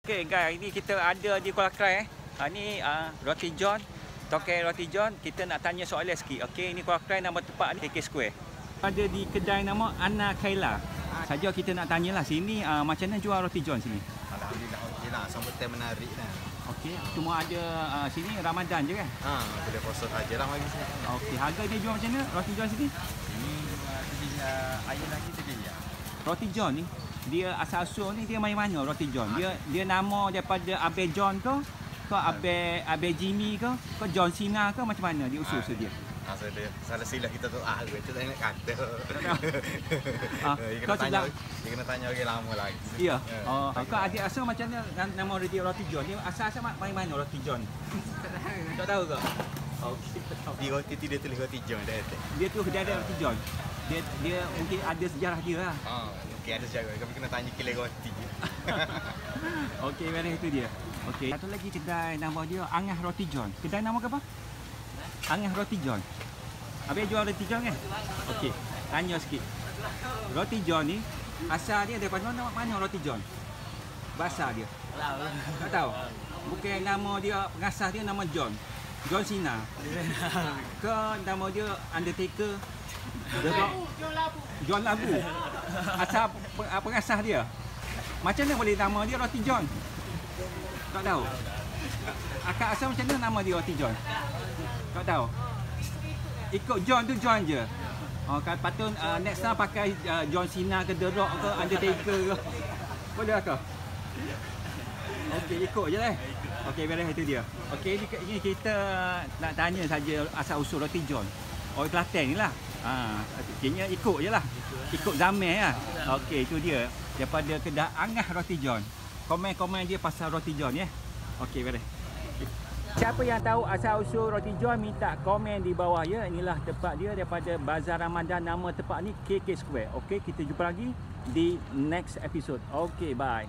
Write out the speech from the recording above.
Okay guys, ini kita ada di Kuala Krai ni Roti John, Tokai Roti John. Kita nak tanya soalan sikit. Okey, ini Kuala Krai, nama tempat ni KK Square. Ada di kedai nama Anna Kaila. Saja kita nak tanyalah sini macam mana jual Roti John sini? Alhamdulillah okeylah, sambutan menarik lah. Okey, cuma ada sini Ramadan je kan? Boleh puasa sajalah mari sini. Okey, harga dia jual macam mana Roti John sini? Ini ayam lagi sedih ya. Roti John ni dia asal-usul ni dia main mana Roti John? Dia nama daripada Abe John ke Abe Jimmy ke John Cena ke, macam mana dia usul dia? Salah silap kita tu itu tak nak kata. Dia kena tanya lagi lama lagi. Ya. Kau adik asal macam mana nama dia Roti John? Dia asal-asal main mana Roti John? Tak tahu ke? Okey. Di roti dia tulis Roti John dah. Dia tu dia ada Roti John. Dia mungkin ada sejarah dia lah. Okey, ada sejarah. Kami kena tanya kile roti. Okey, mana itu dia. Okey. Satu lagi kedai nama dia Angah Roti John. Kedai nama apa? Angah Roti John. Habis jual Roti John kan? Okey, tanya sikit. Roti John ni asal dia daripada mana Roti John? Bahasa dia. Tak tahu. Bukan nama dia, pengasas dia nama John Cena. Ke nama dia Undertaker? John Labu. Asal pengasas dia. Macam mana boleh nama dia Roti John? Tak tahu. Akak asal macam mana nama dia Roti John? Tak tahu. Ikut John tu John je. Patut next time pakai John Cena ke The Rock ke Undertaker ke. Boleh ke? Okey, ikut je lah. Okey, beres itu dia. Okey, ini kita nak tanya saja asal usul Roti John. Orang Kelantan ni lah. Kayaknya ikut je lah. Ikut zaman lah. Okey, itu dia. Daripada kedai Angah Roti John. Komen-komen dia pasal Roti John ya. Okey, beres. Siapa yang tahu asal usul Roti John, minta komen di bawah ya. Inilah tempat dia daripada Bazar Ramadan. Nama tempat ni KK Square. Okey, kita jumpa lagi di next episode. Okey, bye.